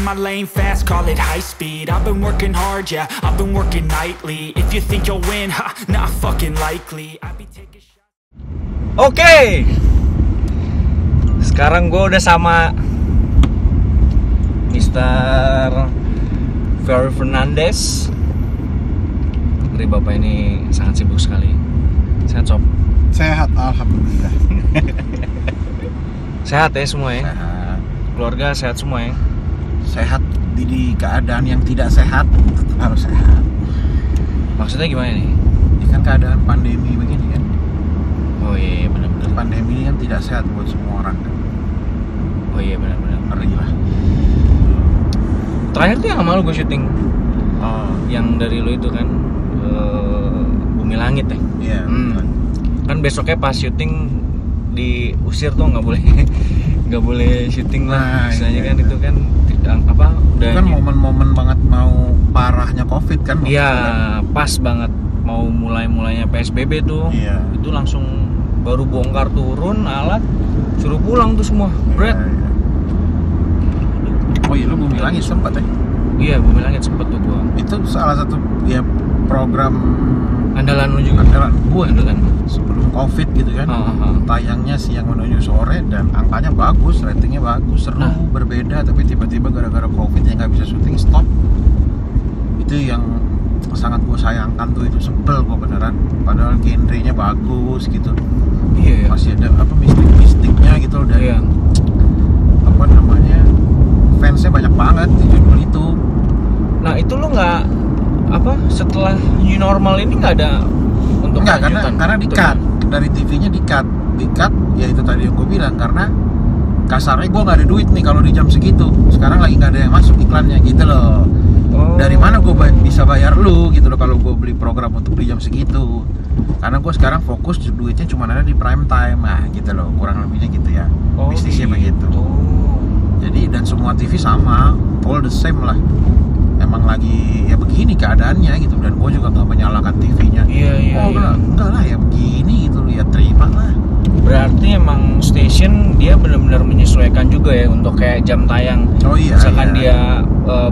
my lane fast, call it high speed. I've been working hard, yeah, I've been working nightly. If you think you'll win, ha, not fucking likely. I be taking shots. Oke. Sekarang gue udah sama Mr. Ferry Fernandez. Dari bapak ini sangat sibuk sekali. Sehat, Sob? Sehat, alhamdulillah. Sehat ya semua ya? Sehat. Keluarga sehat semua ya? Sehat di keadaan yang tidak sehat tetap harus sehat. Maksudnya gimana nih? Ini kan keadaan pandemi begini kan. Oh iya, benar-benar. Pandemi ini kan tidak sehat buat semua orang kan. Oh iya, benar-benar. Ngeri lah. Terakhir tuh yang sama lu gue syuting. Oh Yang dari lu itu kan Bumi Langit ya? iya. Kan besoknya pas syuting diusir tuh nggak boleh syuting lah. Nah, Misalnya iya, kan iya. itu kan apa udah Itu kan momen-momen banget mau parahnya COVID kan. Iya, pas banget mau mulainya PSBB tuh. Iya. Itu langsung baru bongkar turun alat, suruh pulang tuh semua. Bret. Iya. Oh iya, lu Bumi Langit sempat ya? Iya, Bumi Langit sempet tuh gua. Itu salah satu ya program Andalan lu juga. andalan gue Andalan. sebelum COVID gitu kan. Tayangnya siang menuju sore dan angkanya bagus, ratingnya bagus, seru, Nah. berbeda. Tapi tiba-tiba gara-gara COVID yang nggak bisa syuting stop. Itu yang sangat gue sayangkan tuh, itu sebel gue beneran. Padahal genrenya bagus gitu, Iya. masih ada apa mistik-mistiknya gitu dan Iya. apa namanya fansnya banyak banget di judul itu. Nah, itu lu nggak apa setelah new normal ini nggak ada untuk Enggak, lanjutan? karena di cut dari TV-nya di cut ya itu tadi yang gue bilang, karena kasarnya gue nggak ada duit nih kalau di jam segitu. Sekarang lagi nggak ada yang masuk iklannya gitu loh. Oh. Dari mana gue bisa bayar lu gitu loh kalau gue beli program untuk di jam segitu? Karena gue sekarang fokus duitnya cuma ada di prime time, nah gitu loh, kurang lebihnya gitu ya. Oh, Bisnisnya gitu. begitu. Jadi dan semua TV sama, all the same lah. Emang lagi ya begini keadaannya gitu, dan gue juga nggak menyalahkan TV-nya. Iya. Enggak lah ya begini gitu, ya terima lah. Berarti emang station dia benar-benar menyesuaikan juga ya untuk kayak jam tayang. Oh iya. Misalkan iya. dia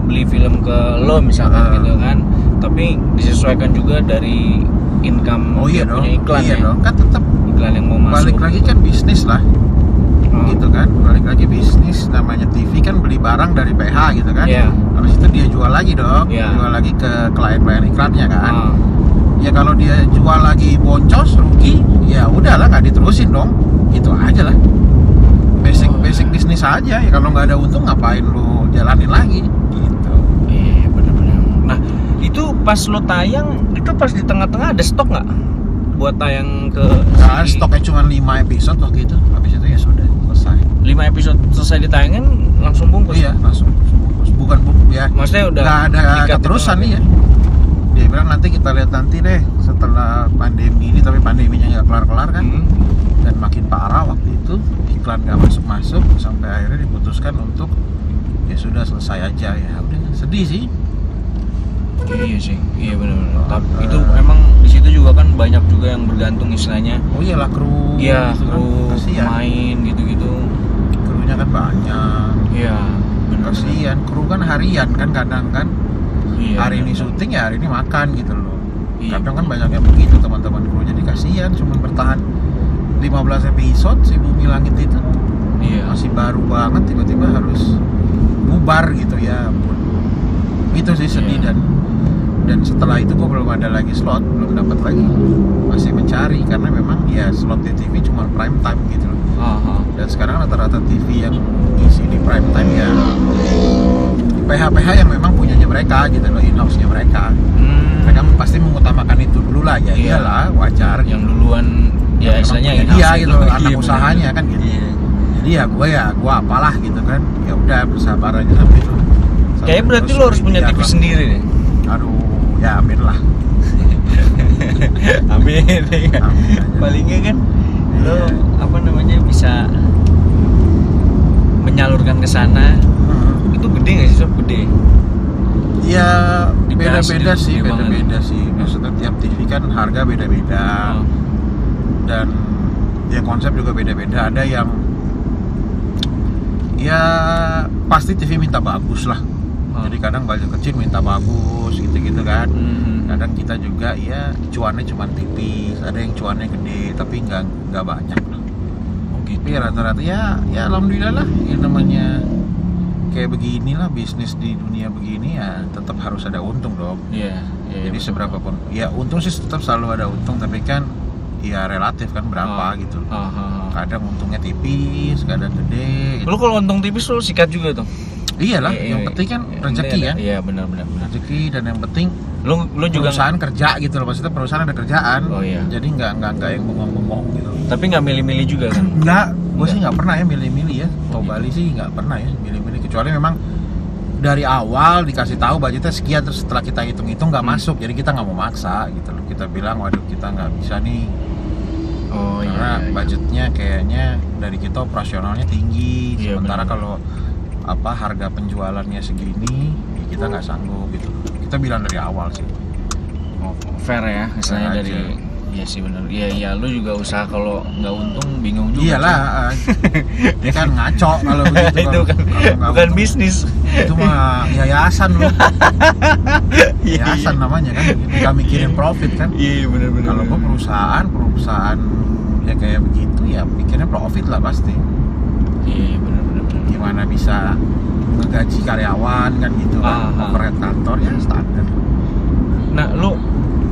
beli film ke lo misalkan gitu kan, tapi disesuaikan juga dari income Oh iya dia dong. punya iklan Iya ya. dong. Kan tetap Iklan yang mau masuk. balik lagi kan bisnis lah. Gitu kan, balik lagi bisnis, namanya TV kan beli barang dari PH gitu kan. Iya. Habis itu dia jual lagi dong, Iya. jual lagi ke klien-klien iklannya kan. Ah. Ya kalau dia jual lagi boncos, rugi, ya udahlah nggak diterusin dong. Itu aja lah. Basic bisnis aja. Ya kalau nggak ada untung ngapain lu jalanin lagi? Gitu. Iya, benar-benar. Nah, itu pas lo tayang, itu pas di tengah-tengah ada stok nggak buat tayang ke Nah, stoknya cuma 5 episode waktu itu. Habis itu ya sudah selesai. 5 episode selesai ditayangin langsung bungkus. Iya, langsung bungkus. Bukan ya. Maksudnya udah Nggak ada dikat keterusan gitu. nih ya. Dia bilang nanti kita lihat nanti deh setelah pandemi ini, tapi pandeminya nggak kelar-kelar kan. Dan makin parah waktu itu, iklan nggak masuk-masuk sampai akhirnya diputuskan untuk ya sudah selesai aja ya. Udah sedih sih. Iya sih, iya benar-benar. Tapi itu emang di situ juga kan banyak juga yang bergantung istilahnya. Oh iyalah kru. Iya, gitu kan. kru Kasihan. main gitu-gitu. Krunya kan banyak. Iya, benar. Kasihan, kru kan harian kan kadang kan. Iya, Hari ini benar. syuting ya hari ini makan gitu loh. Iya. Kadang kan banyak yang begitu teman-teman krunya, jadi kasihan cuma bertahan 15 episode si Bumi Langit itu. Iya. Masih baru banget tiba-tiba harus bubar gitu ya ampun. Itu sih sedih. Iya. Dan setelah itu gue belum ada lagi slot, belum dapat lagi, masih mencari karena memang ya slot di TV cuma prime time gitu loh. Dan sekarang rata-rata TV yang isi di prime time ya PH-PH yang memang punyanya mereka gitu loh, in-house-nya mereka. Mereka pasti mengutamakan itu dulu lah, ya Iya. iyalah wajar. Yang duluan ya Memang istilahnya punya in-house dia gitu, Iya, anak benar. usahanya kan gitu. Iya. Jadi ya gue apalah gitu kan, ya udah bersabar aja sampai itu. Kayaknya berarti Terus lo harus punya ikhtiar TV lah. sendiri deh. Aduh, ya amin lah. Amin. Ya kan? Amin aja. Palingnya kan lo Iya. apa namanya bisa menyalurkan ke sana. Itu gede nggak sih, Sob? Gede. Ya Di beda-beda gas sih, gede banget. beda-beda sih. Maksudnya tiap TV kan harga beda-beda. Dan ya konsep juga beda-beda. Ada yang Ya pasti TV minta bagus lah. Jadi kadang budget kecil minta bagus gitu-gitu kan. Kadang kita juga ya cuannya cuma tipis, ada yang cuannya gede tapi nggak banyak lah. Tapi rata-rata ya alhamdulillah lah, ya namanya kayak beginilah bisnis di dunia begini ya tetap harus ada untung dong. Jadi seberapa pun ya untung sih tetap selalu ada untung, tapi kan ya relatif kan berapa gitu. Kadang untungnya tipis, kadang gede gitu. Lu kalau untung tipis lu sikat juga tuh? Iyalah, yang penting kan rezeki kan. Iya benar. Rezeki, dan yang penting lu juga perusahaan kerja gitu loh, maksudnya perusahaan ada kerjaan. Jadi nggak yang bengong-bengong gitu. Tapi nggak milih-milih juga kan? Nggak, gue sih nggak pernah ya milih-milih ya. Bali sih nggak pernah ya milih-milih, kecuali memang dari awal dikasih tahu budgetnya sekian, terus setelah kita hitung-hitung nggak masuk, jadi kita nggak mau maksa gitu loh. Kita bilang waduh kita nggak bisa nih. Karena budgetnya kayaknya dari kita operasionalnya tinggi, sementara kalau harga penjualannya segini ya kita nggak sanggup gitu. Kita bilang dari awal sih. Fair ya, misalnya dari iya sih benar. Iya lu juga usaha kalau nggak untung bingung juga. Iyalah, dia kan ngaco kalau begitu. Itu kan bukan bisnis. Itu mah yayasan lu. Yayasan namanya kan, nggak mikirin profit kan. Iya benar. Kalau gua perusahaan ya kayak begitu ya pikirnya profit lah pasti. Iya benar. Gimana bisa ngegaji karyawan kan gitu kan, overhead kantor ya standar. Nah lu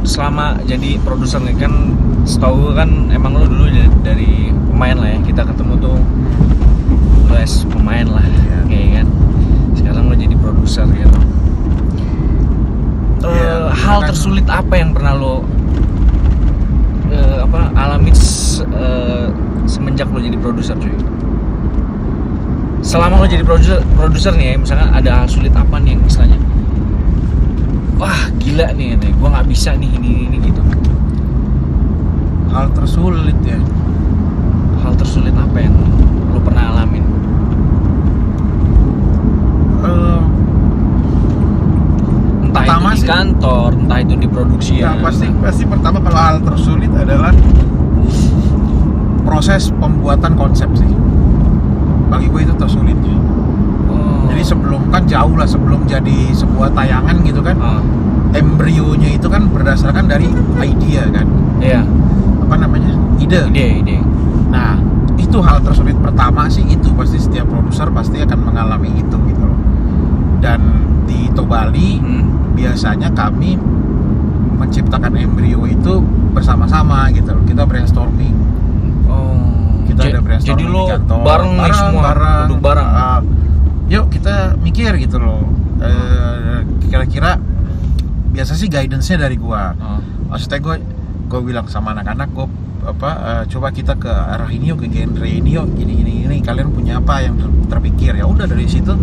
selama jadi produser nih kan, setahu kan emang lu dulu dari pemain lah ya, kita ketemu tuh lu as pemain lah kayak kan, sekarang lu jadi produser gitu. Hal kan, tersulit apa yang pernah lo alami semenjak lo jadi produser cuy? Selama lo jadi produser nih ya, misalnya ada hal sulit apa nih yang misalnya wah gila nih gue nggak bisa nih ini gitu. Hal tersulit ya, hal tersulit apa yang lo pernah alamin? Entah itu di kantor, entah itu di produksi ya. Pasti pertama kalau hal tersulit adalah proses pembuatan konsep sih. Bagi gue itu tersulit. Jadi sebelum kan jauh lah sebelum jadi sebuah tayangan gitu kan. Embrionya itu kan berdasarkan dari idea kan. Iya. Apa namanya? Ide. Nah, itu hal tersulit pertama sih, itu pasti setiap produser pasti akan mengalami itu gitu loh. Dan di Tobali biasanya kami menciptakan embrio itu bersama-sama gitu loh. Kita brainstorming. Kita ada brainstorming jadi lo di kantor. Bareng semua, duduk bareng. Yuk kita mikir gitu loh. Kira-kira biasa sih guidance-nya dari gua. Maksudnya gua bilang sama anak-anak, coba kita ke arah ini yuk, ke genre ini yuk, gini. Kalian punya apa yang terpikir? Ya udah dari situ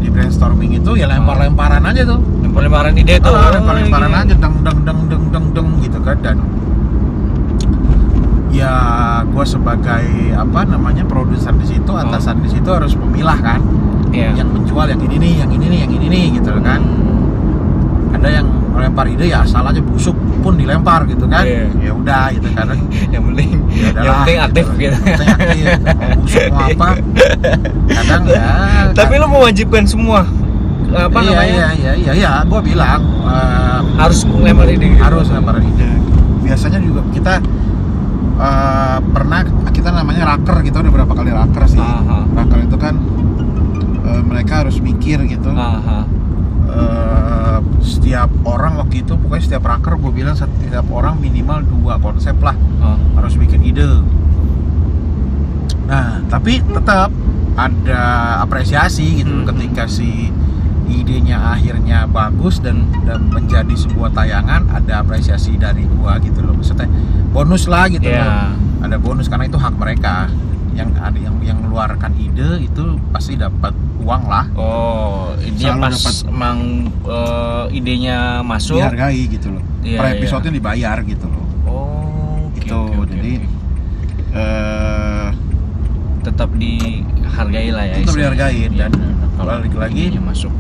di brainstorming itu ya lempar-lemparan aja tuh. Lempar-lemparan ide tuh. Lempar-lemparan aja deng gitu kan. Dan ya gue sebagai produser di situ, atasan di situ harus memilah kan. Yang menjual yang ini nih gitu kan. Ada yang melempar ide ya asal aja busuk pun dilempar gitu kan. Ya udah gitu kan. yang penting aktif gitu. Yang penting aktif. Mau busuk mau apa. Kadang ya. Tapi lo mewajibkan semua. Iya, gue bilang harus lempar ide. Harus lempar ide. Biasanya juga kita pernah kita namanya raker gitu, ada berapa kali raker sih. Raker itu kan mereka harus mikir gitu. Setiap orang waktu itu pokoknya setiap raker gue bilang setiap orang minimal 2 konsep lah harus bikin ide. Nah tapi tetap ada apresiasi gitu ketika si idenya akhirnya bagus dan menjadi sebuah tayangan, ada apresiasi dari gua gitu loh, maksudnya bonus lah gitu loh. Ada bonus karena itu hak mereka. Yang mengeluarkan ide itu pasti dapat uang lah. Dia pas emang idenya masuk dihargai gitu loh. Per episode-nya dibayar gitu loh. Jadi tetap dihargai lah ya. Tetap dihargai dan kalau lagi masuk.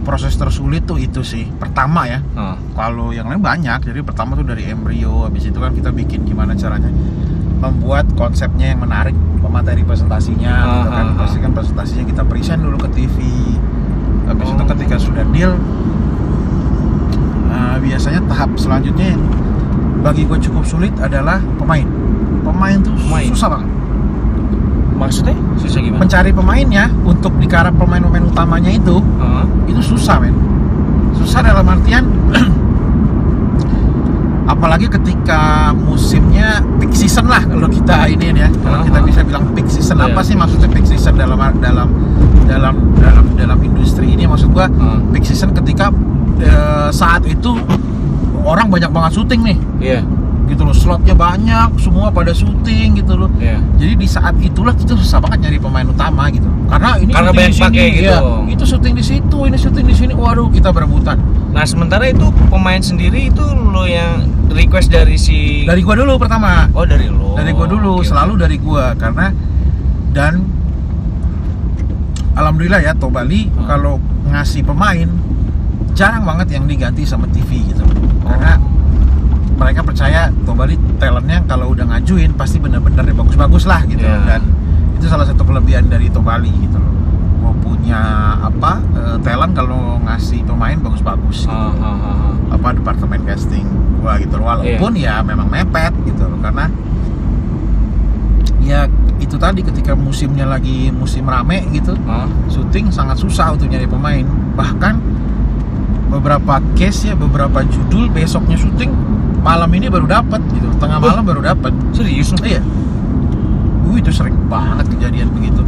Proses tersulit tuh itu sih pertama ya. Kalau yang lain banyak. Jadi pertama tuh dari embrio, habis itu kan kita bikin gimana caranya membuat konsepnya yang menarik, materi presentasinya gitu kan. Pasti kan presentasinya kita present dulu ke TV. Habis itu ketika sudah deal, biasanya tahap selanjutnya yang bagi gue cukup sulit adalah pemain tuh susah banget. Maksudnya susah gimana? Mencari pemainnya untuk digarap pemain-pemain utamanya itu susah men. Susah dalam artian apalagi ketika musimnya peak season lah, kalau kita ini ya, kalau kita bisa bilang peak season. Apa sih maksudnya peak season dalam industri ini? Maksud gua peak season ketika saat itu orang banyak banget syuting nih. Gitu loh, slotnya banyak, semua pada syuting gitu loh. Jadi di saat itulah kita susah banget nyari pemain utama gitu. Karena banyak pakai gitu. Itu syuting di situ, ini syuting di sini. Waduh, kita berebutan. Nah, sementara itu pemain sendiri itu lo yang request dari gua dulu pertama. Oh, dari lo. Dari gua dulu, selalu dari gua, karena dan alhamdulillah ya Tobali kalau ngasih pemain jarang banget yang diganti sama TV gitu. Karena mereka percaya Tobali talentnya kalau udah ngajuin pasti bener-bener bagus-bagus lah gitu. Dan itu salah satu kelebihan dari Tobali gitu loh. Mau punya talent kalau ngasih pemain bagus-bagus gitu. Departemen casting gua gitu loh. Walaupun ya memang mepet gitu loh, karena ya itu tadi ketika musimnya lagi musim rame gitu, syuting sangat susah untuk nyari pemain. Bahkan beberapa case ya, beberapa judul besoknya syuting, malam ini baru dapat gitu, tengah malam baru dapat. Serius? Iya. Itu sering banget kejadian begitu.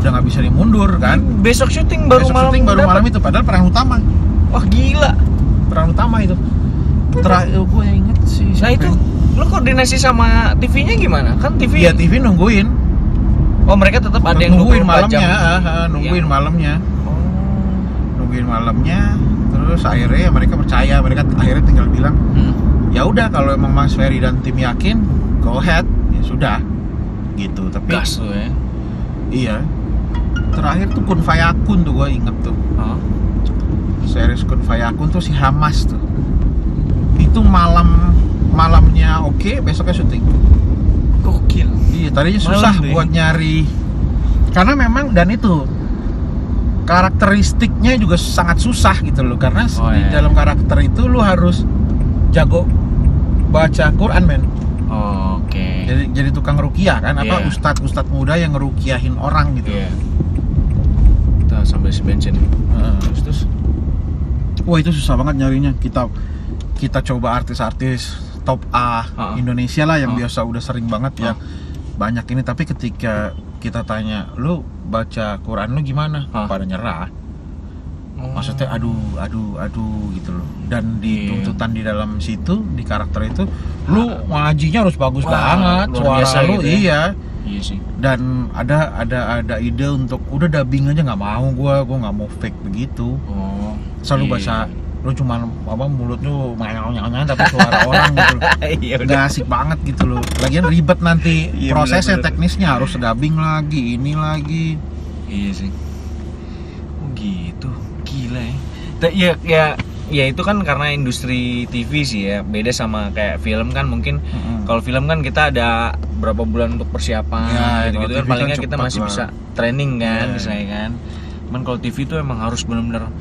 Udah nggak bisa dimundur kan. Besok syuting baru malam itu, padahal peran utama. Wah, gila. Peran utama itu. Terakhir gue inget sih. Nah itu, lo koordinasi sama TV-nya gimana? Kan TV. Iya, TV nungguin. Oh, mereka tetap ada yang nungguin malamnya, nungguin malamnya. Nungguin malamnya. Terus akhirnya mereka percaya, mereka akhirnya tinggal bilang, ya udah kalau emang Mas Ferry dan tim yakin, go ahead, ya sudah, gitu. Tapi gas tuh ya. Iya. Terakhir tuh Kun Fayakun tuh gue inget tuh. Series Kun Fayakun tuh si Hamas tuh. Itu malamnya oke, besoknya syuting. Gokil. Iya, tadinya susah buat nyari. Karena memang dan itu karakteristiknya juga sangat susah gitu loh, karena di dalam karakter itu lu harus jago baca Quran men. Oke. Jadi tukang ruqyah kan, ustadz muda yang ngeruqyahin orang gitu. Kita sampai si bensin. Terus wah itu susah banget nyarinya. Kita coba artis-artis top A Indonesia lah yang biasa udah sering banget ya banyak ini, tapi ketika kita tanya, lu baca Quran lu gimana? Pada nyerah. Maksudnya aduh gitu loh. Dan di tuntutan di dalam situ, di karakter itu, lu ngajinya harus bagus banget, suara lu gitu ya. Iya sih. Dan ada ide untuk udah dubbing aja, nggak mau gua nggak mau fake begitu. Selalu baca lu cuma mulut lu nyang-nyang tapi suara orang gitu. Nggak asik banget gitu loh. Lagian ribet nanti prosesnya, teknisnya harus dubbing lagi, ini lagi. Iya sih. Oh gitu, gila ya. Ya itu kan karena industri TV sih ya, beda sama kayak film kan. Mungkin kalau film kan kita ada berapa bulan untuk persiapan gitu kan, paling nggak kita masih bisa training kan, misalnya kan. Cuman kalau TV itu emang harus benar-benar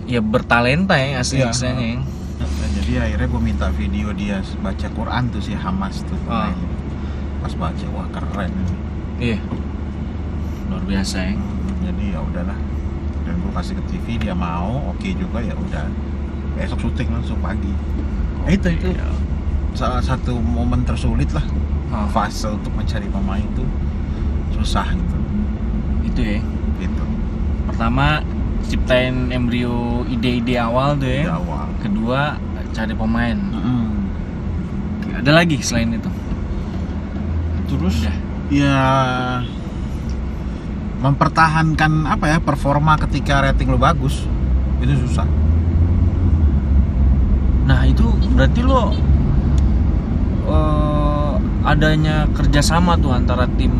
ya bertalenta ya asli istilahnya. Jadi akhirnya gue minta video dia baca Quran tuh si Hamas tuh. Pas baca, wah keren. Iya. Luar biasa ya. Jadi ya udahlah. Dan gue kasih ke TV, dia mau, oke juga, ya udah. Besok syuting langsung pagi. Itu salah satu momen tersulit lah. Fase untuk mencari pemain itu susah gitu. Itu ya. Gitu. Pertama ciptain embrio ide-ide awal tuh ya. Awal. Kedua cari pemain. Ada lagi selain itu? Terus ya mempertahankan performa ketika rating lo bagus itu susah. Nah itu berarti lo adanya kerjasama tuh antara tim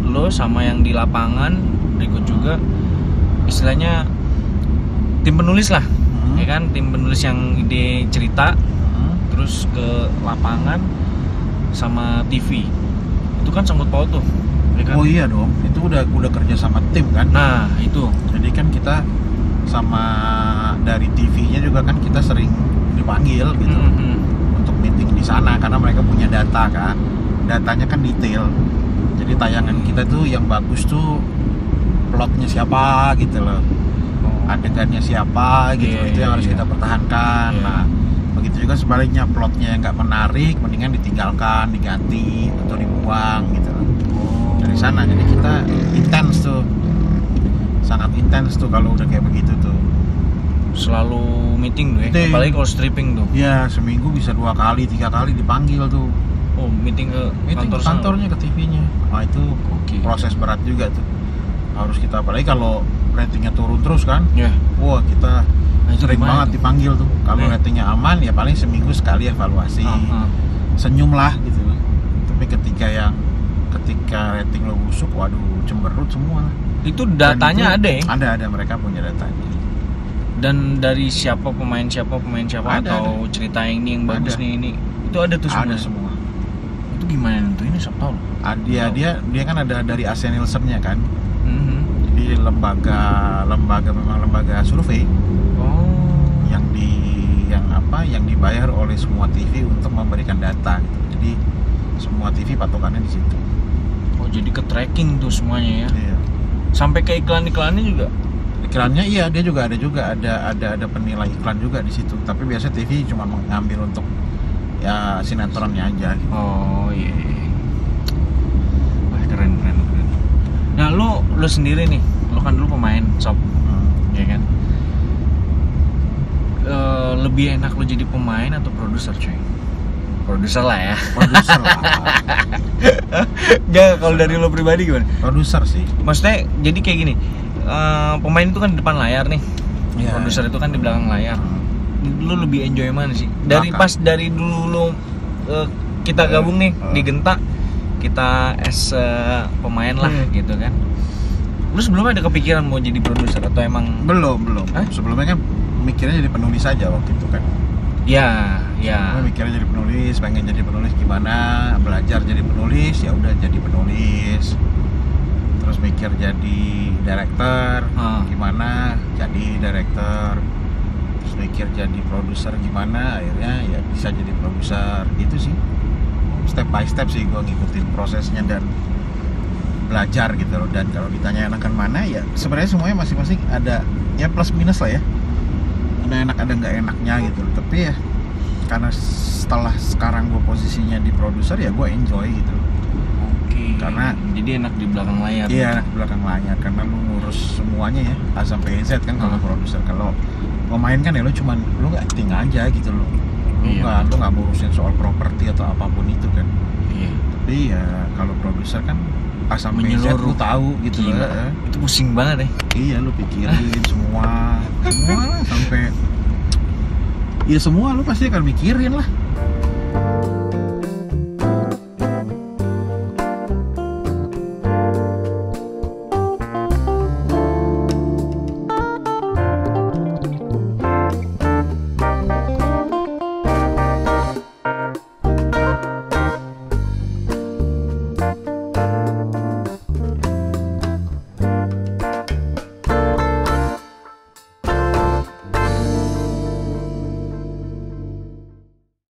lo sama yang di lapangan, berikut juga istilahnya tim penulis lah, ya kan, tim penulis yang ide cerita, terus ke lapangan sama TV. Itu kan sangkut paut tuh. Ya kan? Oh iya dong, itu udah kerja sama tim kan. Nah, itu. Jadi kan kita sama dari TV-nya juga kan kita sering dipanggil gitu untuk meeting di sana karena mereka punya data kan. Datanya kan detail. Jadi tayangan kita tuh yang bagus tuh plotnya siapa gitu loh. Adegannya siapa gitu, itu yang harus kita pertahankan. Nah, begitu juga sebaliknya, plotnya yang nggak menarik mendingan ditinggalkan, diganti atau dibuang gitu loh. Dari sana jadi kita intens tuh, sangat intens tuh kalau udah kayak begitu tuh. Selalu meeting tuh ya, apalagi kalau stripping tuh. Ya, seminggu bisa 2 kali, 3 kali dipanggil tuh. Oh, meeting ke kantornya ke TV-nya. Nah, itu proses berat juga tuh. Harus kita, apalagi kalau ratingnya turun terus kan. Wah, kita sering banget dipanggil tuh. Kalau ratingnya aman ya paling seminggu sekali evaluasi. Senyum lah gitu. Tapi ketika rating lo busuk, waduh, cemberut semua. Itu datanya itu, ada ya? Ada, mereka punya datanya. Dan dari siapa pemain siapa atau ada. Cerita ini yang bagus nih ini. Itu ada tuh semua. Ada semua. Itu gimana tuh? Ini siapa tahu? Dia kan ada dari AC Nielsen-nya kan. Jadi lembaga survei yang dibayar oleh semua TV untuk memberikan data gitu. Jadi semua TV patokannya di situ. Oh, jadi ke tracking tuh semuanya ya. Iya. Sampai ke iklannya juga. Iklannya iya, dia juga ada penilai iklan juga di situ. Tapi biasa TV cuma mengambil untuk ya sinetronnya aja gitu. Oh iya. Wah, keren. Nah, lu sendiri nih, lu kan dulu pemain Sob, ya kan? Lebih enak lu jadi pemain atau produser, cuy? Produser lah ya. Produser lah. Gak, kalau dari lu pribadi gimana? Produser sih. Maksudnya jadi kayak gini, pemain itu kan di depan layar nih, produser itu kan di belakang layar. Lu lebih enjoy mana sih? Dari dulu lu kita gabung nih di Genta, kita as pemain lah gitu kan. Lu sebelumnya ada kepikiran mau jadi produser atau emang belum? Sebelumnya kan mikirnya jadi penulis aja waktu itu kan. Ya. Mikirnya jadi penulis, pengen jadi penulis gimana, belajar jadi penulis, ya udah jadi penulis. Terus mikir jadi director, gimana, jadi director. Terus mikir jadi produser gimana, akhirnya ya bisa jadi produser. Gitu sih. Step by step sih gue ngikutin prosesnya dan belajar gitu loh. Dan kalau ditanya enakan mana, ya sebenarnya semuanya masing-masing ada ya plus minus lah ya. Ada enak ada nggak enaknya gitu loh. Tapi ya karena setelah sekarang gue posisinya di produser, ya gue enjoy gitu loh. Karena jadi enak di belakang layar. Iya, enak di belakang layar karena lu ngurus semuanya ya, A sampai Z kan kalau produser. Kalau pemain kan ya lu cuman lu acting aja gitu loh. Lu nggak ngurusin soal properti atau apapun itu kan. Iya. Tapi ya kalau produser kan A sampai Z lu tahu gitu loh. Itu pusing banget ya. Iya, lu pikirin semua sampai ya semua lu pasti akan mikirin lah.